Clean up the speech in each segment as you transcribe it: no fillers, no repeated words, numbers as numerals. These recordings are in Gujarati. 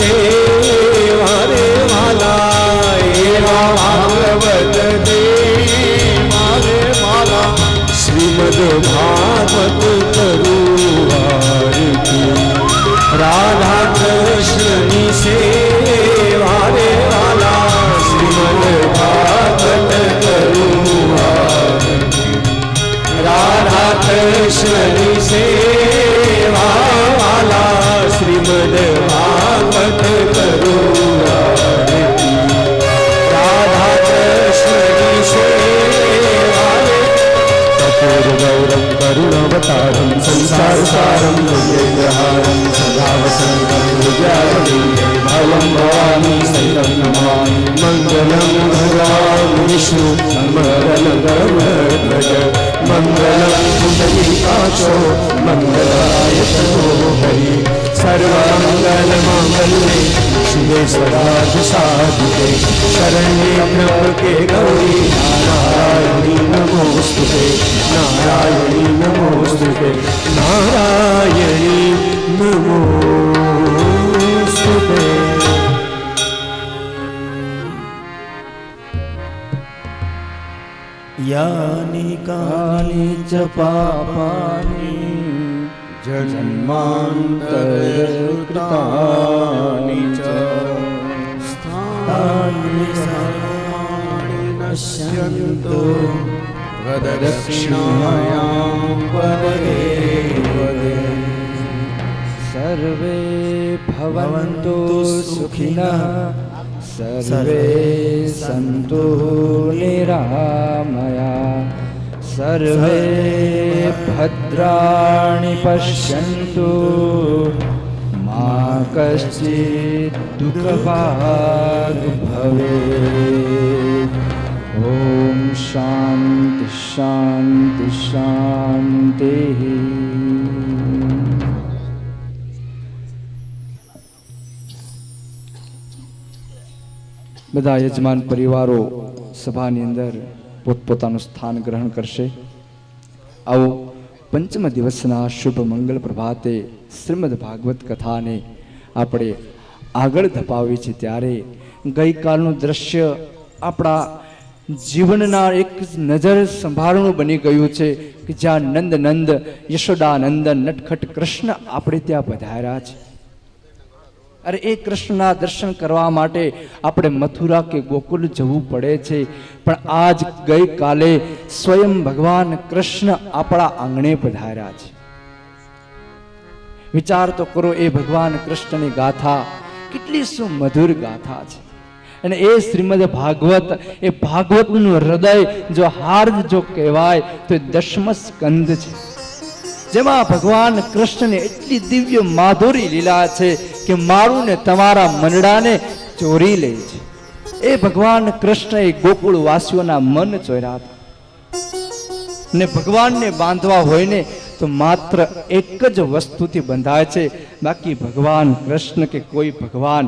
દેવા રે વાલા, એવા ભાગવત દેવા રે વાલા, શ્રીમદ ભાગવત કરું આરતી, રાધા કૃષ્ણની સેવા રે વાલા, શ્રીમદ ભાગવત કરું આરતી, રાધા કૃષ્ણની સેવા વાલા, શ્રીમદ ભાગવત કરું આરતી, રાધા કૃષ્ણની સેવા રે, કપૂર ગૌરમ કરુણાવતારમ સંસાર સારમ ભુજગહારમ સદા વસંતમ હૃદયારવિંદે ભવમ ભવાની સહિતમ નમામિ, મંગલમ ભગવાન વિષ્ણુ મંગલમ ગરુડધ્વજ, મંગલમ પુંડરીકાક્ષો મંગલાય તનો હરિ, સર્વમંગલ માંગલ્ये શિવે સદાર્થ સાધિકે, શરણ્યે ત્ર્યંબકે ગૌરી નારાયણી નમોસ્તુતે, નારાયણી નમોસ્તુતે, નારાયણી નમોસ્તુતે. યાની કાની ચ પાપાની જન્માંતરકૃતાની ચ સ્થાની સર્વાણિ નશ્યન્તો વદદક્ષિણાયાં પદે પદે. સર્વે ભવન્તુ સુખિનઃ, સર્વે સંતુ નિરામયા, સર્વે ભદ્રાણિ પશ્યન્તુ, મા કશ્ચિદ દુઃખભાગ ભવેत्. ઓમ શાંતિ શાંતિ શાંતિ. બધા યજમાન પરિવારો સભાની અંદર પોતપોતાનું સ્થાન ગ્રહણ કરશે. આવો પંચમ દિવસના શુભ મંગળ પ્રભાતે શ્રીમદ ભાગવત કથાને આપણે આગળ ધપાવી છે. ત્યારે ગઈકાલનું દ્રશ્ય આપણા જીવનના એક નજર સંભાળનું બની ગયું છે કે જ્યાં નંદ નંદ યશોદાનંદન નટખટ કૃષ્ણ આપણે ત્યાં પધાર્યા છે. અરે એ કૃષ્ણના દર્શન કરવા માટે આપણે મથુરા કે ગોકુલ જવું પડે છે, પણ આજ ગઈકાલે સ્વયં ભગવાન કૃષ્ણ આપણા આંગણે પધાર્યા છે. વિચાર તો કરો, એ ભગવાન કૃષ્ણની ગાથા કેટલી સુમધુર ગાથા છે. અને એ શ્રીમદ ભાગવત, એ ભાગવતનું હૃદય જો હાર્દ જો કહેવાય તો એ દશમ સ્કંદ છે, જેમાં ભગવાન કૃષ્ણને એટલી દિવ્ય માધુરી લીલા છે કે મારું ને તમારા મનડાને ચોરી લે છે. એ ભગવાન કૃષ્ણએ ગોકુળ વાસીઓના મન ચોર્યા હતા. ને ભગવાનને બાંધવા હોય ને તો માત્ર એક જ વસ્તુથી બંધાય છે, બાકી ભગવાન કૃષ્ણ કે કોઈ ભગવાન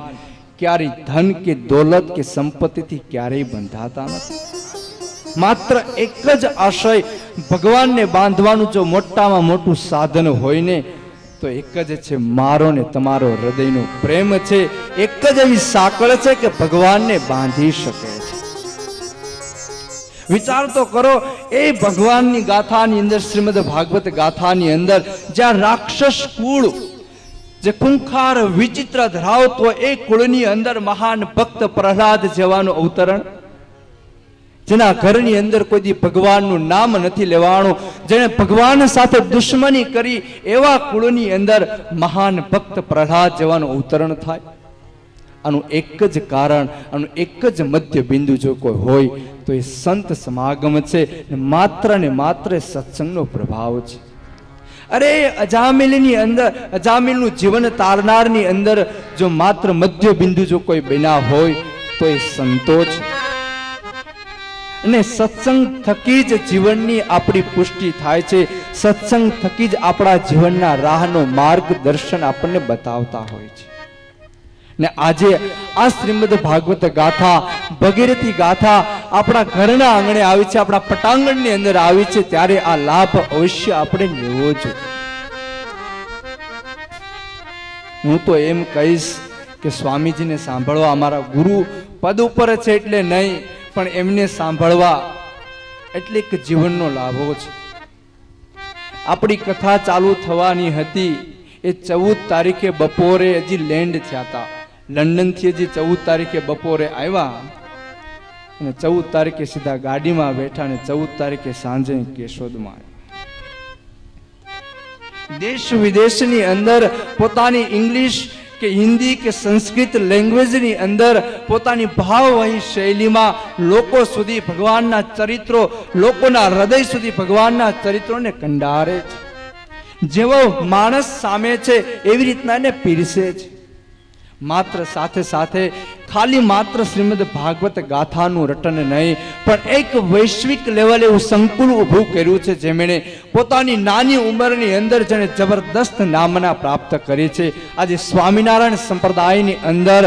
ક્યારેય ધન કે દોલત કે સંપત્તિથી ક્યારેય બંધાતા નથી. માત્ર એક જ આશય, ભગવાનને બાંધવાનું જો મોટામાં મોટું સાધન હોય ને તો એક જ છે, મારો ને તમારો હૃદયનો પ્રેમ છે. એક જ એવી સાંકળ છે કે ભગવાનને બાંધી શકે છે. વિચાર તો કરો, એ ભગવાનની ગાથાની અંદર, શ્રીમદ ભાગવત ગાથાની અંદર, જ્યાં રાક્ષસ કુળ જે ખૂંખાર વિચિત્ર ધરાવતો એ કુળની અંદર મહાન ભક્ત પ્રહલાદ જેવાનું અવતરણ, જેના ઘરની અંદર કોઈ દી ભગવાનનું નામ નથી લેવાનું, જેને ભગવાન સાથે દુશ્મની કરી એવા કુળની અંદર મહાન ભક્ત પ્રહલાદ જેવાનું અવતરણ થાય. આનું એક જ કારણ, આનું એક જ મધ્ય બિંદુ જો કોઈ હોય તો એ સંત સમાગમ છે, માત્ર ને માત્ર સત્સંગનો પ્રભાવ છે. અરે અજામિલની અંદર, અજામિલનું જીવન તારનારની અંદર જો માત્ર મધ્ય બિંદુ જો કોઈ બન્યા હોય તો એ સંતો છે. અને સત્સંગ થકી જ જીવનની આપણી પુષ્ટિ થાય છે. સત્સંગ થકી જ આપણા જીવનના રાહનો માર્ગદર્શન આપણને બતાવતા હોય છે. ને આજે આ શ્રીમદ ભાગવત ગાથા, ભગીરથી ગાથા આપણા ઘરના આંગણે આવી છે, આપણા પટાંગણની અંદર આવી છે, ત્યારે આ લાભ અવશ્ય આપણે લેવો જોઈએ. હું તો એમ કહીશ કે સ્વામીજીને સાંભળવા અમારા ગુરુ પદ ઉપર છે એટલે નહીં, પણ એમને સાંભળવા એટલે એક જીવનનો લાભો છે. આપણી કથા ચાલુ થવાની હતી એ 14 તારીખે બપોરે હજી લેન્ડ થયા હતા. લંડનથી હજી 14 તારીખે બપોરે આવ્યા અને 14 તારીખે સીધા ગાડીમાં બેઠા અને 14 તારીખે સાંજે કેશોદમાં. દેશ વિદેશની અંદર પોતાની ઇંગ્લિશ કે હિન્દી કે સંસ્કૃત લેંગ્વેજની અંદર પોતાની ભાવવાહી શૈલીમાં લોકો સુધી ભગવાનના ચરિત્રો, લોકોના હૃદય સુધી ભગવાનના ચરિત્રોને કંડારે છે. જેવો માણસ સામે છે એવી રીતના એને પીરસે છે. માત્ર સાથે સાથે ખાલી માત્ર શ્રીમદ ભાગવત ગાથાનું રટન નહીં, પણ એક વૈશ્વિક લેવલે એવું સંકુલ ઊભું કર્યું છે જેમણે પોતાની નાની ઉંમરની અંદર જેને જબરદસ્ત નામના પ્રાપ્ત કરી છે. આજે સ્વામિનારાયણ સંપ્રદાયની અંદર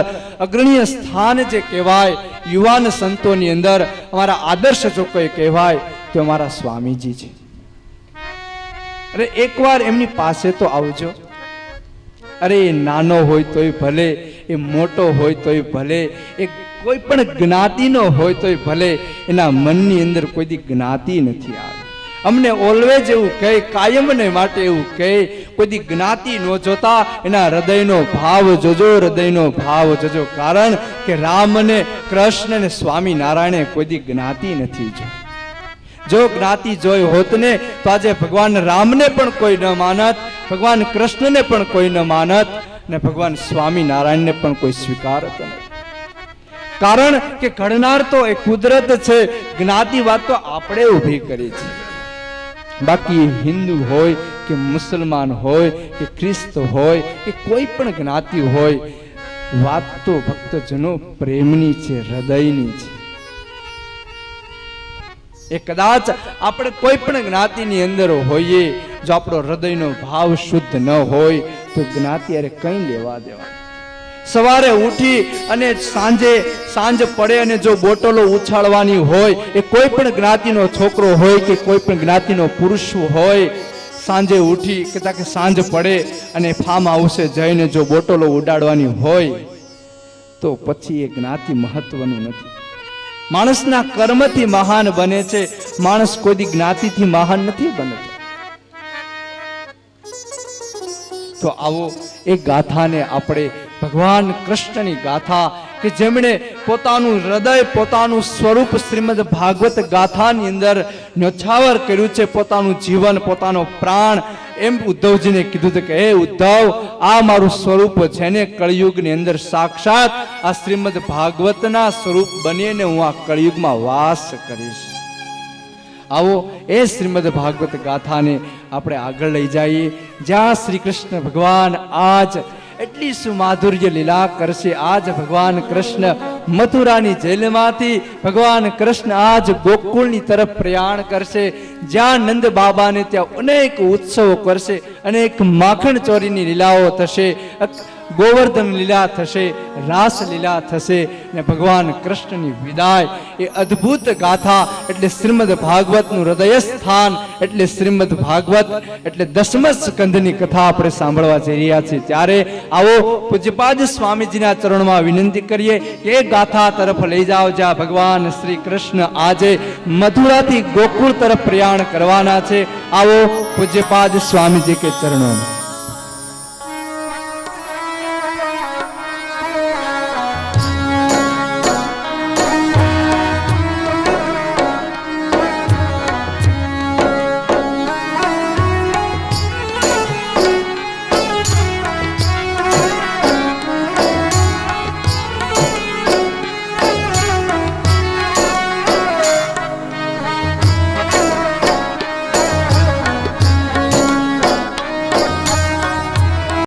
અગ્રણીય સ્થાન જે કહેવાય યુવાન સંતોની અંદર અમારા આદર્શ જો કોઈ કહેવાય તો અમારા સ્વામીજી છે. અરે એકવાર એમની પાસે તો આવજો. અરે એ નાનો હોય તોય ભલે, એ મોટો હોય તોય ભલે, એ કોઈ પણ જ્ઞાતિનો હોય તોય ભલે, એના મનની અંદર કોઈ દી જ્ઞાતિ નથી આવી. અમને ઓલવેજ એવું કહે, કાયમને માટે એવું કહે, કોઈ દી જ્ઞાતિ ન જોતા એના હૃદયનો ભાવ જોજો, હૃદયનો ભાવ જોજો. કારણ કે રામ ને કૃષ્ણ ને સ્વામિનારાયણે કોઈ દી જ્ઞાતિ નથી જોઈ. જો જ્ઞાતિ જોઈ હોત ને તો આજે ભગવાન રામને પણ કોઈ ન માનત, ભગવાન કૃષ્ણને પણ કોઈ ન માનત, ને ભગવાન સ્વામિનારાયણને પણ કોઈ સ્વીકારત નહીં. કારણ કે ઘડનાર તો એ કુદરત છે, જ્ઞાતિ વાત તો આપણે ઊભી કરી છે. બાકી હિન્દુ હોય કે મુસલમાન હોય કે ખ્રિસ્ત હોય કે કોઈ પણ જ્ઞાતિ હોય, વાત તો ભક્તજનો પ્રેમની છે, હૃદયની છે. એ કદાચ આપણે કોઈ પણ જ્ઞાતિની અંદર હોઈએ, જો આપણો હૃદયનો ભાવ શુદ્ધ ન હોય તો જ્ઞાતિ અરે કંઈ લેવા દેવા. સવારે ઉઠી અને સાંજ પડે અને જો બોટલો ઉછાળવાની હોય, એ કોઈ પણ જ્ઞાતિનો છોકરો હોય કે કોઈ પણ જ્ઞાતિનો પુરુષ હોય, સાંજે ઉઠી કે સાંજ પડે અને ફાર્મ હાઉસે જઈને જો બોટલો ઉડાડવાની હોય તો પછી એ જ્ઞાતિ મહત્વનું નથી. માણસના કર્મથી મહાન બને છે, માણસ કોઈ દી જ્ઞાતિથી મહાન નથી બનતો. તો આવો એ ગાથાને આપણે ભગવાન કૃષ્ણની ગાથા કે જેમણે પોતાનું હૃદય, પોતાનું સ્વરૂપ શ્રીમદ ભાગવત ગાથાની અંદર ન્યોછાવર કર્યું છે, પોતાનું જીવન, પોતાનો પ્રાણ. એમ ઉદ્ધવજીને કીધું કે હે ઉદ્ધવ, આ મારું સ્વરૂપ છે ને કળિયુગની અંદર સાક્ષાત આ શ્રીમદ ભાગવતના સ્વરૂપ બનીને હું આ કળિયુગમાં વાસ કરીશ. આવો એ શ્રીમદ ભાગવત ગાથાને આપણે આગળ લઈ જઈએ, જ્યાં શ્રી કૃષ્ણ ભગવાન આજ એટલી સુમાધુર્ય લીલા કરશે. આજ ભગવાન કૃષ્ણ મથુરાની જેલમાંથી ભગવાન કૃષ્ણ આજ ગોકુળની તરફ પ્રયાણ કરશે, જ્યાં નંદ બાબાને ત્યાં અનેક ઉત્સવો કરશે, અનેક માખણ ચોરીની લીલાઓ થશે, ગોવર્ધન લીલા થશે, રાસ લીલા થશે, ને ભગવાન કૃષ્ણની વિદાય. એ અદ્ભુત ગાથા એટલે શ્રીમદ ભાગવતનું હૃદય સ્થાન એટલે શ્રીમદ ભાગવત એટલે 10મ સ્કંધની કથા આપણે સાંભળવા જઈ રહ્યા છીએ. ત્યારે આવો પૂજ્યપાદ સ્વામીજીના ચરણમાં વિનંતી કરીએ કે એ ગાથા તરફ લઈ જાઓ, જ્યાં ભગવાન શ્રી કૃષ્ણ આજે મથુરાથી ગોકુળ તરફ પ્રયાણ કરવાના છે. આવો પૂજ્યપાદ સ્વામીજી કે ચરણોમાં.